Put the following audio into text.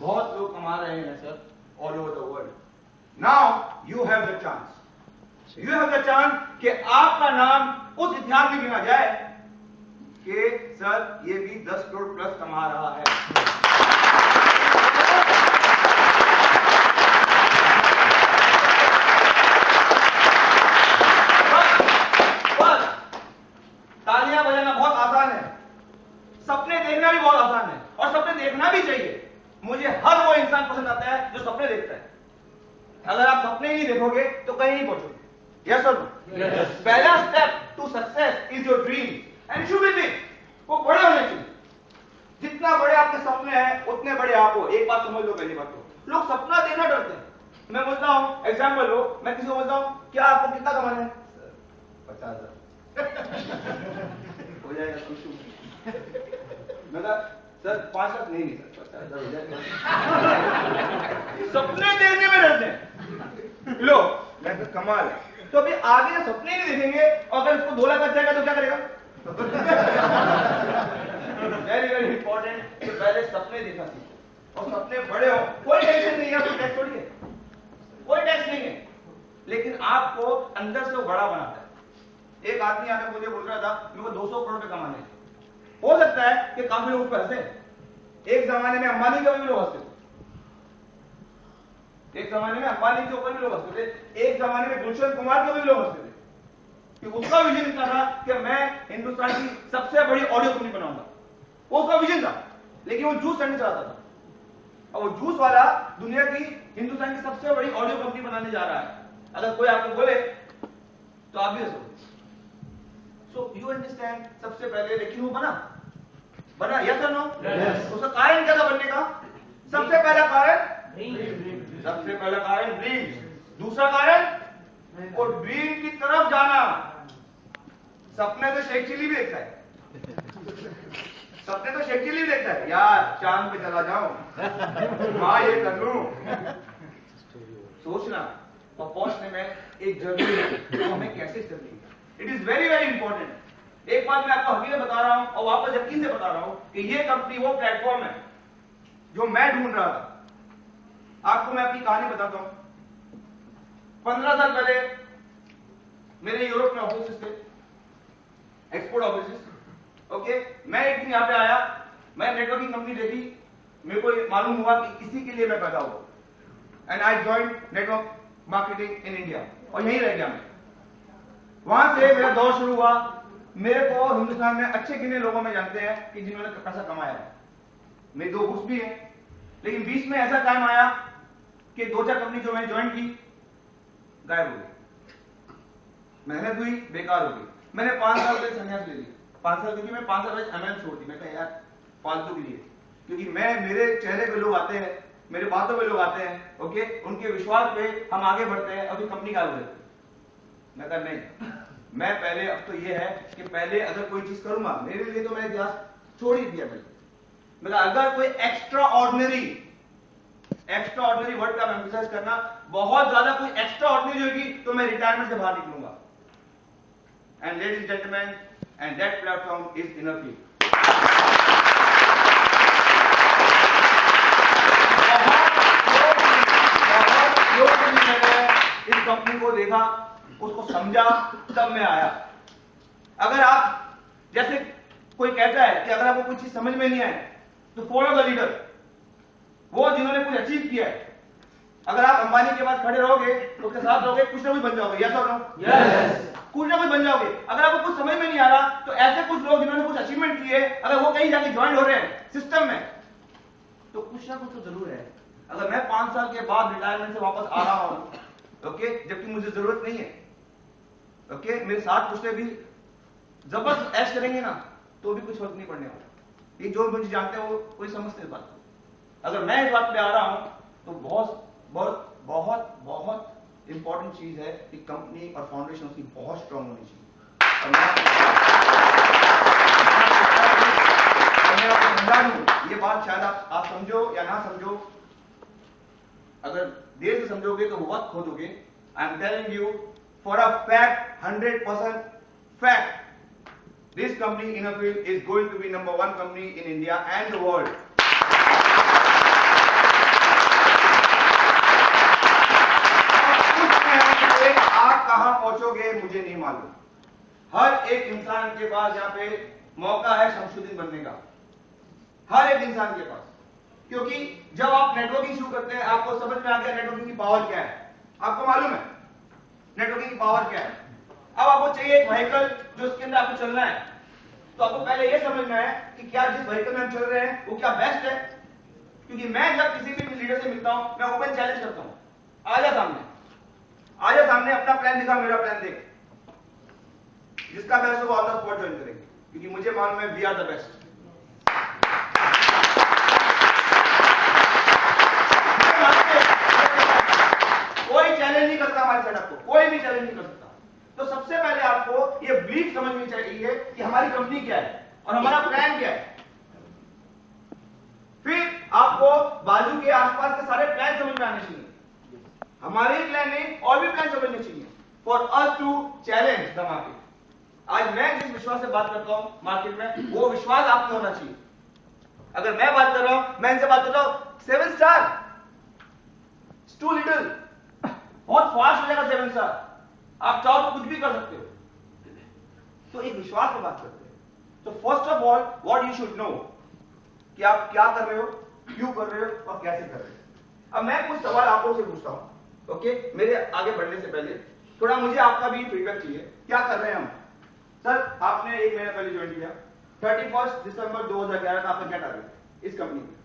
बहुत लोग कमा रहे हैं sir all over the world. Now you have the chance, you have the chance कि आपका नाम उस इतिहास में गिना जाए कि सर ये भी 10 करोड़ प्लस कमा रहा है। बस तालियां बजाना बहुत आसान है, सपने देखना भी बहुत आसान है, और सपने देखना भी चाहिए। मुझे हर वो इंसान पसंद आता है जो सपने देखता है। अगर आप सपने ही नहीं देखोगे तो कहीं नहीं पहुंचोगे। यस और नो? पहला step to success is your dream and should be big. वो बड़े होने चाहिए। जितना बड़े आपके सपने हैं उतने बड़े आप हो। एक बात समझ लो, पहली बात तो लोग सपना देखना डरते हैं। मैं बोलता हूं, एग्जाम्पल लो, मैं किसी को बोलता हूं क्या आपको कितना कमाना है? 50,000 हो जाएगा खुश। मैं कहा सर 5 लाख नहीं सर 50,000 हो जाएगा। सपने देखने में डरते हैं लो। मैं तो कमाल है। तो अभी आगे सपने नहीं देखेंगे, और अगर उसको 2 लाख आ जाएगा तो क्या करेगा? वेरी वेरी इंपॉर्टेंट कि पहले सपने देखना सीखो, और सपने बड़े हो। कोई टेंशन नहीं है, कोई टैक्स थोड़ी है, कोई टैक्स नहीं है, लेकिन आपको अंदर से वो बड़ा बनाता है। एक आदमी आकर मुझे बोल रहा था मेरे को 200 करोड़ रुपए कमाने। हो सकता है कि काफी लोग हंसे। एक जमाने में अंबानी के ऊपर भी लोग हंसते थे, एक जमाने में अंबानी के ऊपर भी लोग हंसते थे, एक जमाने में गुलशन कुमार के ऊपर भी लोग हंसते थे कि उसका विजन इतना था कि मैं हिंदुस्तान की सबसे बड़ी ऑडियो कंपनी बनाऊंगा। वो उसका विजन था, लेकिन वो जूस करना चाहता था, और वो जूस वाला दुनिया की हिंदुस्तान की सबसे बड़ी ऑडियो कंपनी बनाने जा रहा है। अगर कोई आपको बोले तो आप भी हंसोगे। सो यू अंडरस्टैंड, सबसे पहले, लेकिन वो बना यस और नो? उसका कारण क्या था बनने का? सबसे पहला कारण सबसे पहला कारण ड्रीम। दूसरा कारण वो ड्रीम की तरफ जाना। सपने तो शेख चिल्ली भी देखता है, सपने तो शेख चिल्ली भी देखता है, यार चांद पे चला जाऊं, हाँ ये कर लूं। सोचना और पहुंचने में एक जर्नी है, तो हमें कैसे चलनी है। It is very very important. एक बात मैं आपको हकीकत बता रहा हूं और वापस यकीन से बता रहा हूं कि ये कंपनी वो प्लेटफॉर्म है जो मैं ढूंढ रहा था। आपको मैं अपनी कहानी बताता हूं। 15 साल पहले मेरे यूरोप में ऑफिस थे, एक्सपोर्ट ऑफिस। ओके, मैं एक दिन यहां पे आया, मैं नेटवर्किंग कंपनी देखी, मेरे को मालूम हुआ कि इसी के लिए मैं पैदा हुआ। And I join network marketing in India, और यहीं रह गया मैं। वहां से मेरा दौर शुरू हुआ। मेरे को हिंदुस्तान में अच्छे गिने लोगों में जानते हैं कि जिन्होंने पैसा कमाया है। मेरे 2 बुक्स भी हैं, लेकिन बीच में ऐसा टाइम आया कि 2-4 कंपनी जो मैंने ज्वाइन की गायब हो गई, मेहनत हुई बेकार हो गई। मैंने 5 साल के संन्यास ले लिया। 5 साल क्योंकि मैं 5 साल बाद एमएल छोड़ दी। मैं कहा यार फालतू के लिए, क्योंकि मेरे चेहरे पे लोग आते हैं, मेरे बातों पे लोग आते हैं, ओके, उनके विश्वास पे हम आगे बढ़ते हैं, अभी कंपनी गायब हो जाती है। मैं कहा नहीं, मैं पहले, अब तो ये है कि पहले अगर कोई चीज करूंगा, मेरे लिए तो मैंने इतिहास छोड़ ही दिया। मैं कहा अगर कोई एक्स्ट्रा ऑर्डिनरी वर्ड का एम्फसाइज करना, बहुत ज्यादा कोई एक्स्ट्रा ऑर्डिनरी होगी तो मैं रिटायरमेंट से बाहर निकलूंगा। And ladies and gentleman, and that platform is inner field. मैंने इस कंपनी को देखा, उसको समझा, तब मैं आया। अगर आप, जैसे कोई कहता है कि अगर आपको कोई चीज समझ में नहीं आए तो फॉलो द लीडर, वो जिन्होंने कुछ अचीव किया है। अगर आप अंबानी के पास खड़े रहोगे तो उसके साथ रहोगे, कुछ ना कुछ बन जाओगे। यस और नो? यस। कुछ ना कुछ बन जाओगे। अगर आपको कुछ समझ में नहीं आ रहा तो ऐसे कुछ लोग जिन्होंने कुछ अचीवमेंट किए, अगर वो कहीं जाके ज्वाइन हो रहे हैं सिस्टम में, तो कुछ ना कुछ तो जरूर है। अगर मैं 5 साल के बाद रिटायरमेंट से वापस आ रहा हूं, ओके, जबकि मुझे जरूरत नहीं है, ओके, मेरे साथ कुछ भी जबरदस्त ऐश करेंगे ना, तो भी कुछ फर्क नहीं पड़ने वाला। ये जो मुझे जानते हैं वो कोई समझते इस बात को। अगर मैं इस बात पे आ रहा हूं तो बहुत बहुत बहुत बहुत इंपॉर्टेंट चीज है कि कंपनी और फाउंडेशन उसकी बहुत स्ट्रांग होनी चाहिए। और मैं आपको समझा दूं, ये बात शायद आप समझो या ना समझो, अगर देर से समझोगे तो वक्त खोजोगे। I am telling you for a fact, 100% fact, this company Innerfield is going to be number 1 company in India and the world. मालूम, हर एक इंसान के पास यहाँ पे मौका है संशोधित बनने का, हर एक इंसान के पास। क्योंकि जब आप नेटवर्किंग शुरू करते हैं आपको समझ में आ गया नेटवर्किंग की पावर क्या है, आपको मालूम है नेटवर्किंग की पावर क्या है। अब आपको चाहिए एक व्हीकल जो उसके अंदर आपको चलना है, तो आपको पहले यह समझना है कि क्या जिस व्हीकल में हम चल रहे हैं वो क्या बेस्ट है। क्योंकि मैं जब किसी भी लीडर से मिलता हूं मैं ओपन चैलेंज करता हूं, आजा सामने अपना प्लान दिखा, मेरा प्लान देख, जिसका मैं उसको ऑन द स्पॉट ज्वाइन करेंगे, क्योंकि मुझे मालूम है वी आर द बेस्ट। कोई चैलेंज नहीं करता हमारे सेटअप को, कोई भी चैलेंज नहीं कर सकता। तो सबसे पहले आपको ये बिलीफ समझनी चाहिए कि हमारी कंपनी क्या है और हमारा प्लान क्या है। फिर आपको बाजू के आसपास के सारे प्लान समझ में आने चाहिए, हमारे प्लान नहीं और भी प्लान समझने चाहिए for us to challenge the market. आज मैं जिस विश्वास से बात करता हूं मार्केट में, वो विश्वास आपको होना चाहिए। अगर मैं बात कर रहा हूं, मैं इनसे बात कर रहा हूं 7 स्टार टू लिटिल, बहुत फास्ट हो जाएगा 7 स्टार, आप चाहो तो कुछ भी कर सकते हो। तो एक विश्वास पे बात करते हैं। तो first of all what you should know कि आप क्या कर रहे हो, क्यों कर रहे हो और कैसे कर रहे हो। अब मैं कुछ सवाल आप लोगों से पूछता हूं, ओके। मेरे आगे बढ़ने से पहले थोड़ा मुझे आपका भी फीडबैक चाहिए। क्या कर रहे हैं हम? सर आपने 1 महीना पहले ज्वाइन किया, 31 दिसंबर 2011 का आपने क्या टारगेट इस कंपनी में?